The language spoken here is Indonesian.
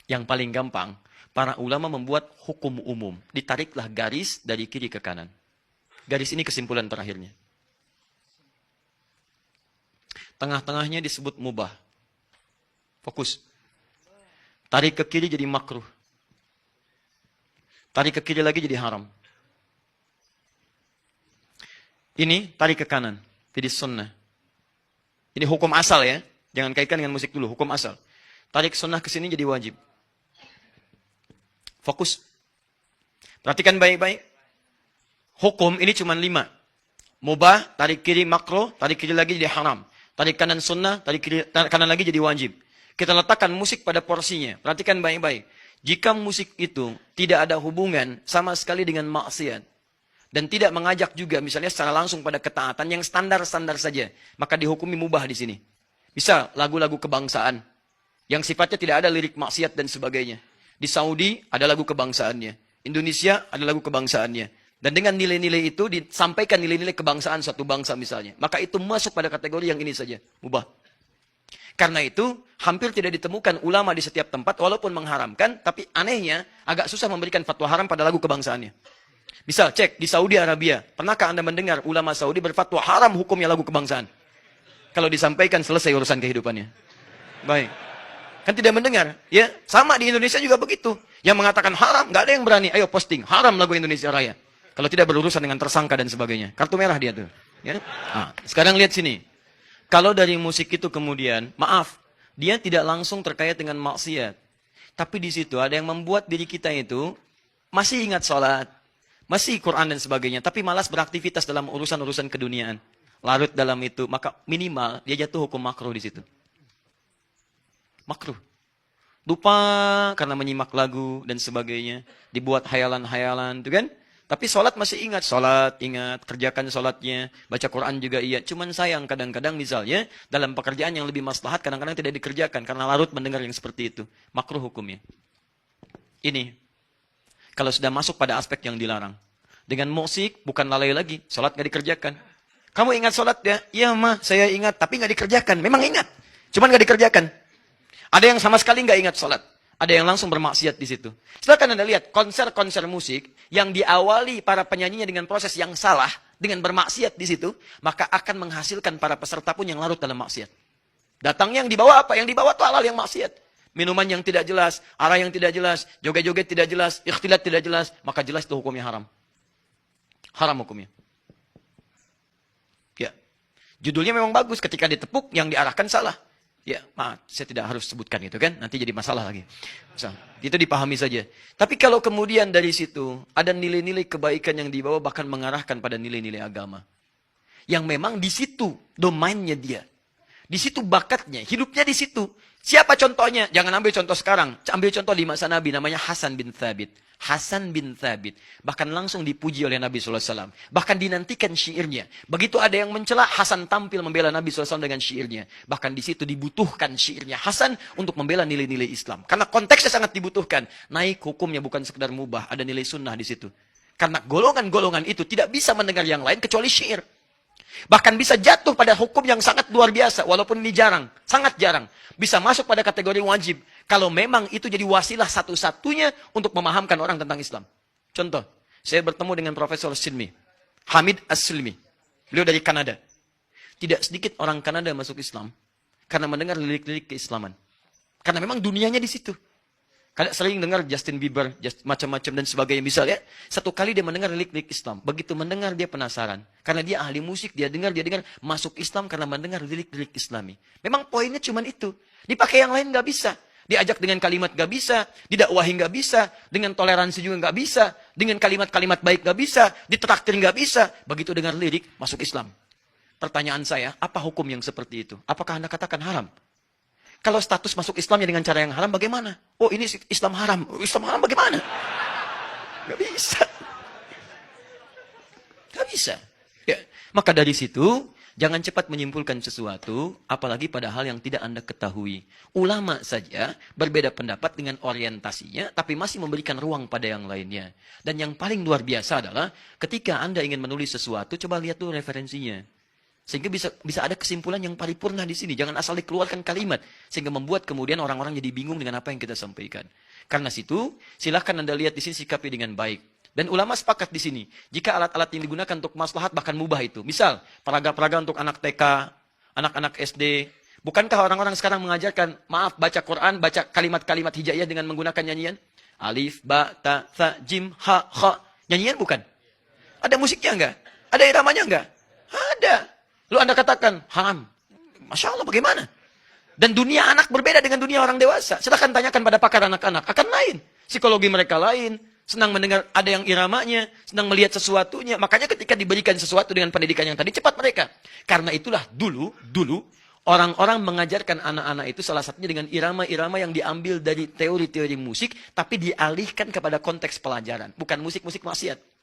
Yang paling gampang, para ulama membuat hukum umum. Ditariklah garis dari kiri ke kanan. Garis ini kesimpulan terakhirnya. Tengah-tengahnya disebut mubah. Fokus. Tarik ke kiri jadi makruh. Tarik ke kiri lagi jadi haram. Ini tarik ke kanan. Jadi sunnah. Ini hukum asal ya. Jangan kaitkan dengan musik dulu. Hukum asal. Tarik sunnah ke sini jadi wajib. Fokus. Perhatikan baik-baik. Hukum ini cuma 5. Mubah, tarik kiri makruh, tarik kiri lagi jadi haram. Tarik kanan sunnah, tarik kiri, kanan lagi jadi wajib. Kita letakkan musik pada porsinya. Perhatikan baik-baik. Jika musik itu tidak ada hubungan sama sekali dengan maksiat, dan tidak mengajak juga misalnya secara langsung pada ketaatan yang standar-standar saja, maka dihukumi mubah di sini. Bisa lagu-lagu kebangsaan yang sifatnya tidak ada lirik maksiat dan sebagainya. Di Saudi ada lagu kebangsaannya, Indonesia ada lagu kebangsaannya, dan dengan nilai-nilai itu disampaikan nilai-nilai kebangsaan suatu bangsa misalnya, maka itu masuk pada kategori yang ini saja, mubah. Karena itu hampir tidak ditemukan ulama di setiap tempat walaupun mengharamkan, tapi anehnya agak susah memberikan fatwa haram pada lagu kebangsaannya. Bisa cek di Saudi Arabia. Pernahkah Anda mendengar ulama Saudi berfatwa haram hukumnya lagu kebangsaan? Kalau disampaikan selesai urusan kehidupannya. Baik. Kan tidak mendengar. Ya, sama di Indonesia juga begitu. Yang mengatakan haram, nggak ada yang berani. Ayo posting, haram lagu Indonesia Raya. Kalau tidak berurusan dengan tersangka dan sebagainya. Kartu merah dia tuh. Ya? Nah, sekarang lihat sini. Kalau dari musik itu kemudian, maaf, dia tidak langsung terkait dengan maksiat. Tapi di situ ada yang membuat diri kita itu masih ingat sholat, masih Quran dan sebagainya, tapi malas beraktivitas dalam urusan-urusan keduniaan. Larut dalam itu, maka minimal dia jatuh hukum makruh di situ. Makruh. Lupa karena menyimak lagu dan sebagainya, dibuat hayalan-hayalan, itu kan? Tapi sholat masih ingat, sholat ingat, kerjakan sholatnya, baca Quran juga iya. Cuman sayang kadang-kadang misalnya dalam pekerjaan yang lebih maslahat kadang-kadang tidak dikerjakan karena larut mendengar yang seperti itu. Makruh hukumnya. Ini, kalau sudah masuk pada aspek yang dilarang. Dengan musik bukan lalai lagi, sholat nggak dikerjakan. Kamu ingat sholat ya? Iya mah, saya ingat, tapi nggak dikerjakan. Memang ingat, cuman nggak dikerjakan. Ada yang sama sekali nggak ingat sholat. Ada yang langsung bermaksiat di situ. Silakan Anda lihat konser-konser musik yang diawali para penyanyinya dengan proses yang salah, dengan bermaksiat di situ, maka akan menghasilkan para peserta pun yang larut dalam maksiat. Datangnya yang dibawa apa? Yang dibawa itu halal yang maksiat. Minuman yang tidak jelas, arah yang tidak jelas, joget-joget tidak jelas, ikhtilat tidak jelas, maka jelas itu hukumnya haram. Haram hukumnya. Ya. Judulnya memang bagus, ketika ditepuk yang diarahkan salah. Ya, maaf, saya tidak harus sebutkan itu kan, nanti jadi masalah lagi. Itu dipahami saja. Tapi kalau kemudian dari situ ada nilai-nilai kebaikan yang dibawa bahkan mengarahkan pada nilai-nilai agama. Yang memang di situ domainnya dia. Di situ bakatnya, hidupnya di situ. Siapa contohnya? Jangan ambil contoh sekarang. Ambil contoh di masa Nabi, namanya Hasan bin Thabit. Hasan bin Thabit. Bahkan langsung dipuji oleh Nabi SAW. Bahkan dinantikan syairnya. Begitu ada yang mencela, Hasan tampil membela Nabi SAW dengan syairnya. Bahkan di situ dibutuhkan syairnya Hasan untuk membela nilai-nilai Islam. Karena konteksnya sangat dibutuhkan. Naik hukumnya bukan sekedar mubah, ada nilai sunnah di situ. Karena golongan-golongan itu tidak bisa mendengar yang lain kecuali syair. Bahkan bisa jatuh pada hukum yang sangat luar biasa, walaupun ini jarang, sangat jarang. Bisa masuk pada kategori wajib, kalau memang itu jadi wasilah satu-satunya untuk memahamkan orang tentang Islam. Contoh, saya bertemu dengan Profesor Silmi, Hamid As-Silmi. Beliau dari Kanada. Tidak sedikit orang Kanada masuk Islam, karena mendengar lirik-lirik keislaman. Karena memang dunianya di situ. Kadang sering dengar Justin Bieber, macam-macam dan sebagainya. Misalnya, satu kali dia mendengar lirik-lirik Islam. Begitu mendengar dia penasaran. Karena dia ahli musik, dia dengar, masuk Islam karena mendengar lirik-lirik Islami. Memang poinnya cuma itu. Dipakai yang lain nggak bisa. Diajak dengan kalimat nggak bisa. Didakwahi nggak bisa. Dengan toleransi juga nggak bisa. Dengan kalimat-kalimat baik nggak bisa. Ditraktir nggak bisa. Begitu dengar lirik, masuk Islam. Pertanyaan saya, apa hukum yang seperti itu? Apakah Anda katakan haram? Kalau status masuk Islamnya dengan cara yang haram, bagaimana? Oh, ini Islam haram. Islam haram bagaimana? Gak bisa. Gak bisa. Ya. Maka dari situ, jangan cepat menyimpulkan sesuatu, apalagi pada hal yang tidak Anda ketahui. Ulama saja berbeda pendapat dengan orientasinya, tapi masih memberikan ruang pada yang lainnya. Dan yang paling luar biasa adalah, ketika Anda ingin menulis sesuatu, coba lihat dulu referensinya. Sehingga bisa ada kesimpulan yang paripurna di sini. Jangan asal dikeluarkan kalimat. Sehingga membuat kemudian orang-orang jadi bingung dengan apa yang kita sampaikan. Karena situ, silahkan Anda lihat di sini sikapi dengan baik. Dan ulama sepakat di sini, jika alat-alat yang digunakan untuk maslahat bahkan mubah itu. Misal, peraga-peraga untuk anak TK, anak-anak SD. Bukankah orang-orang sekarang mengajarkan, maaf, baca Quran, baca kalimat-kalimat hijaiyah dengan menggunakan nyanyian? Alif, ba, ta, tha, jim, ha, kha. Nyanyian bukan? Ada musiknya enggak? Ada iramanya enggak? Ada. Lalu Anda katakan, haram. Masya Allah, bagaimana? Dan dunia anak berbeda dengan dunia orang dewasa. Silahkan tanyakan pada pakar anak-anak. Akan lain. Psikologi mereka lain. Senang mendengar ada yang iramanya, senang melihat sesuatunya. Makanya ketika diberikan sesuatu dengan pendidikan yang tadi, cepat mereka. Karena itulah dulu, orang-orang mengajarkan anak-anak itu salah satunya dengan irama-irama yang diambil dari teori-teori musik, tapi dialihkan kepada konteks pelajaran. Bukan musik-musik maksiat.